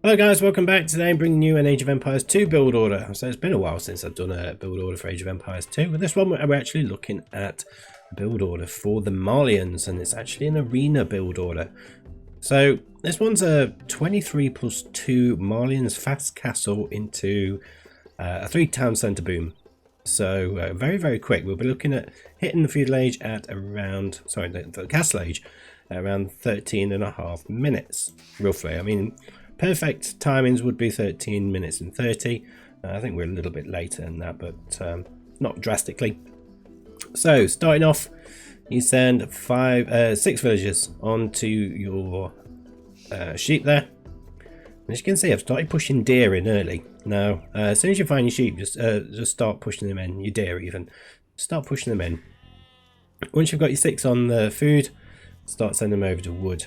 Hello guys, welcome back. Today I'm bringing you an Age of Empires 2 build order. So it's been a while since I've done a build order for Age of Empires 2. With this one we're actually looking at a build order for the Malians, and it's actually an arena build order. So this one's a 23+2 Malians fast castle into a 3 town centre boom. So very quick. We'll be looking at hitting the feudal age at around, sorry, the castle age at around 13.5 minutes roughly. I mean, perfect timings would be 13 minutes and 30. I think we're a little bit later than that, but not drastically. So starting off, you send 6 villagers onto your sheep there. And as you can see, I've started pushing deer in early. Now, as soon as you find your sheep, just start pushing them in. Your deer even, start pushing them in. Once you've got your 6 on the food, start sending them over to wood.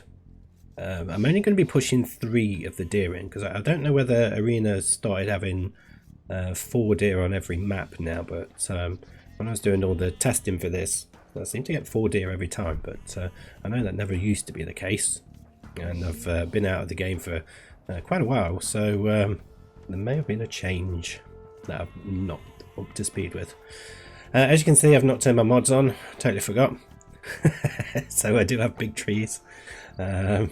I'm only going to be pushing 3 of the deer in, because I don't know whether Arena started having 4 deer on every map now, but when I was doing all the testing for this, I seemed to get 4 deer every time, but I know that never used to be the case, and I've been out of the game for quite a while, so there may have been a change that I'm not up to speed with. As you can see, I've not turned my mods on, totally forgot. So I do have big trees and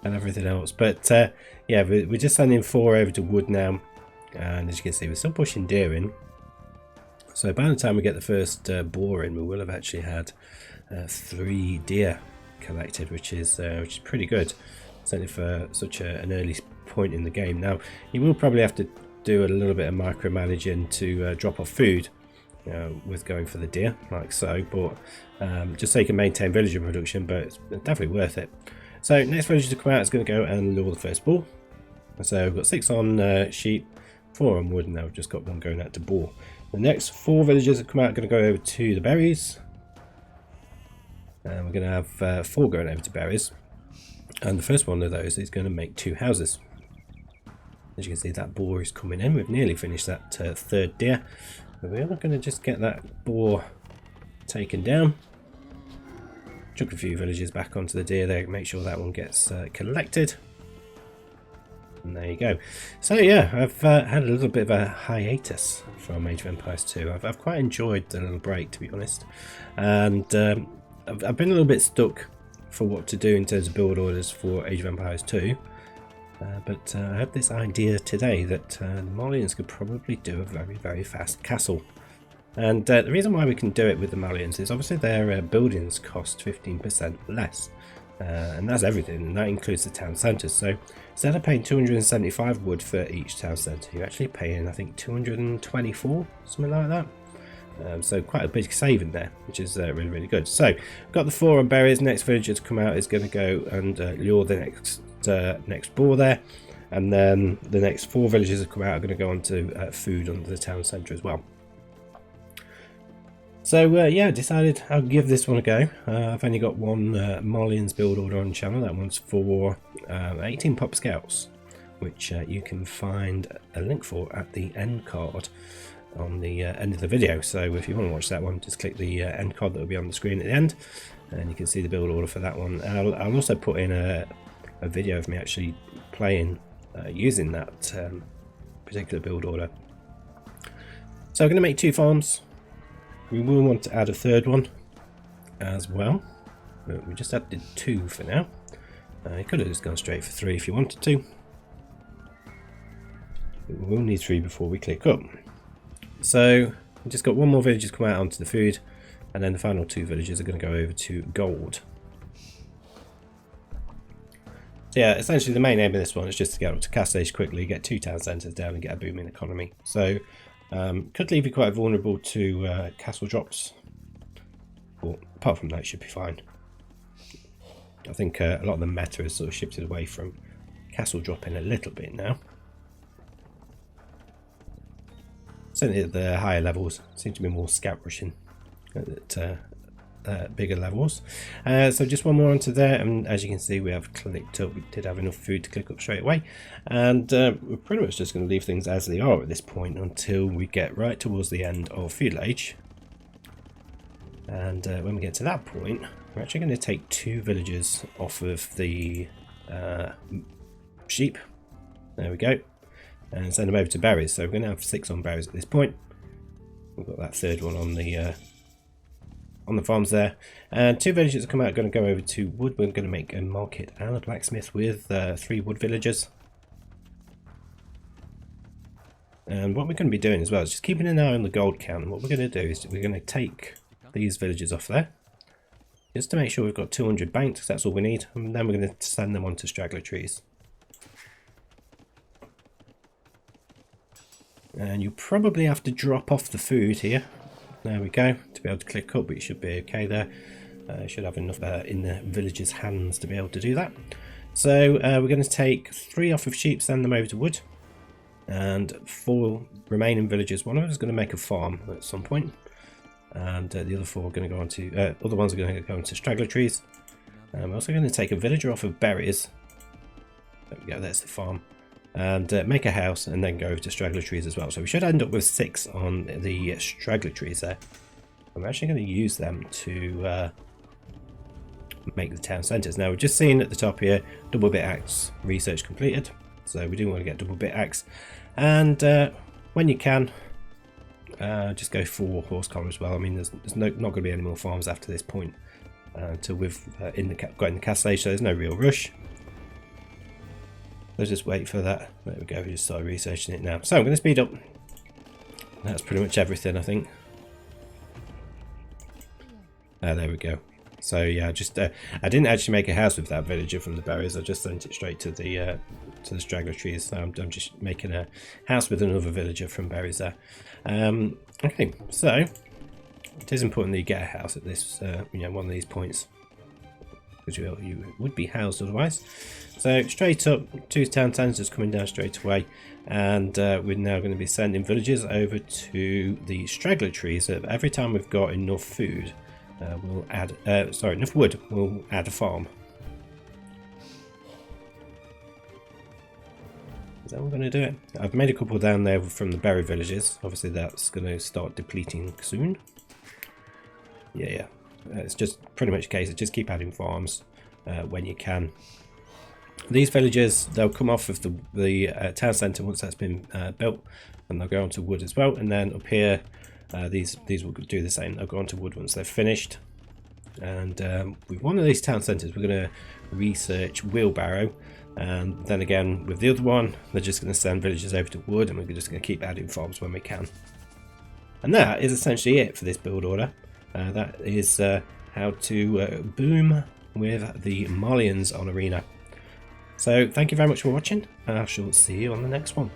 everything else, but yeah, we're just sending 4 over to wood now, and as you can see, we're still pushing deer in. So by the time we get the first boar in, we will have actually had 3 deer collected, which is pretty good, certainly for such an early point in the game. Now you will probably have to do a little bit of micromanaging to drop off food with going for the deer, like so, but just so you can maintain villager production, but it's definitely worth it. So next villager to come out is going to go and lure the first bull. So we've got 6 on sheep, 4 on wood, and now we've just got 1 going out to boar. The next 4 villagers that come out are going to go over to the berries, and we're going to have 4 going over to berries, and the first one of those is going to make 2 houses. As you can see, that boar is coming in. We've nearly finished that 3rd deer. We are going to just get that boar taken down, chuck a few villagers back onto the deer there, make sure that one gets collected, and there you go. So yeah, I've had a little bit of a hiatus from Age of Empires 2. I've quite enjoyed the little break, to be honest, and I've been a little bit stuck for what to do in terms of build orders for Age of Empires 2. But I had this idea today that the Malians could probably do a very fast castle, and the reason why we can do it with the Malians is obviously their buildings cost 15% less, and that's everything, and that includes the town centres. So instead of paying 275 wood for each town centre, you're actually paying, I think, 224, something like that. So quite a big saving there, which is really good. So got the 4 on berries. Next villager to come out is going to go and lure the next boar there, and then the next 4 villagers that come out are going to go on to food under the town centre as well. So yeah, decided I'll give this one a go. I've only got 1 Malians build order on the channel. That one's for 18 pop scouts, which you can find a link for at the end card on the end of the video. So if you want to watch that one, just click the end card that will be on the screen at the end, and you can see the build order for that one. And I'll also put in a video of me actually playing using that particular build order. So I'm going to make 2 farms. We will want to add a 3rd one as well, but we just added 2 for now. You could have just gone straight for 3 if you wanted to, but we will need 3 before we click up. So we just got 1 more villager to come out onto the food, and then the final 2 villagers are going to go over to gold. So yeah, essentially the main aim of this one is just to get up to castle age quickly, get 2 town centres down and get a booming economy. So could leave you quite vulnerable to castle drops, but apart from that it should be fine. I think a lot of the meta has sort of shifted away from castle dropping a little bit now. Certainly at the higher levels seem to be more scout rushing at bigger levels. So just 1 more onto there, and as you can see, we have clicked up. We did have enough food to click up straight away, and we're pretty much just going to leave things as they are at this point until we get right towards the end of feudal age. And when we get to that point, we're actually going to take 2 villagers off of the sheep There we go. And send them over to berries. So we're going to have 6 on berries at this point. We've got that 3rd one on the farms there. And 2 villagers have come out, going to go over to wood. We're going to make a market and a blacksmith with 3 wood villagers. And what we're going to be doing as well is just keeping an eye on the gold count. And what we're going to do is we're going to take these villagers off there, just to make sure we've got 200 banked, because that's all we need. And then we're going to send them onto straggler trees. And you probably have to drop off the food here. There we go, to be able to click up, but you should be okay there. You should have enough in the villagers' hands to be able to do that. So we're going to take 3 off of sheep, send them over to wood. And 4 remaining villagers. One of them is going to make a farm at some point, and the other 4 are going to go on to other ones are going to go into straggler trees. We're also going to take a villager off of berries. There we go, that's the farm, and make a house, and then go over to straggler trees as well. So we should end up with 6 on the straggler trees there. I'm actually going to use them to make the town centres. Now we've just seen at the top here, double bit axe research completed. So we do want to get double bit axe, and when you can, just go for horse collar as well. I mean, there's not going to be any more farms after this point until we've got in the cast stage, so there's no real rush. Let's just wait for that. There we go, we just started researching it now. So I'm going to speed up. That's pretty much everything, I think. There we go. So yeah, just I didn't actually make a house with that villager from the berries. I just sent it straight to the straggler trees. So I'm just making a house with another villager from berries there. Okay, so it is important that you get a house at this, one of these points, because you would be housed otherwise. So straight up, 2 town centres coming down straight away, and we're now going to be sending villagers over to the straggler trees. So every time we've got enough food, we'll add, enough wood, we'll add a farm. Is that what we're going to do it? I've made a couple down there from the berry villages. Obviously that's going to start depleting soon. Yeah. It's just pretty much a case of just keep adding farms when you can. These villagers, they'll come off of the town centre once that's been built, and they'll go onto wood as well. And then up here, these will do the same. They'll go onto wood once they're finished. And with one of these town centres, we're going to research wheelbarrow. And then again, with the other one, they're just going to send villagers over to wood, and we're just going to keep adding farms when we can. And that is essentially it for this build order. That is how to boom with the Malians on Arena. So thank you very much for watching, and I shall see you on the next one.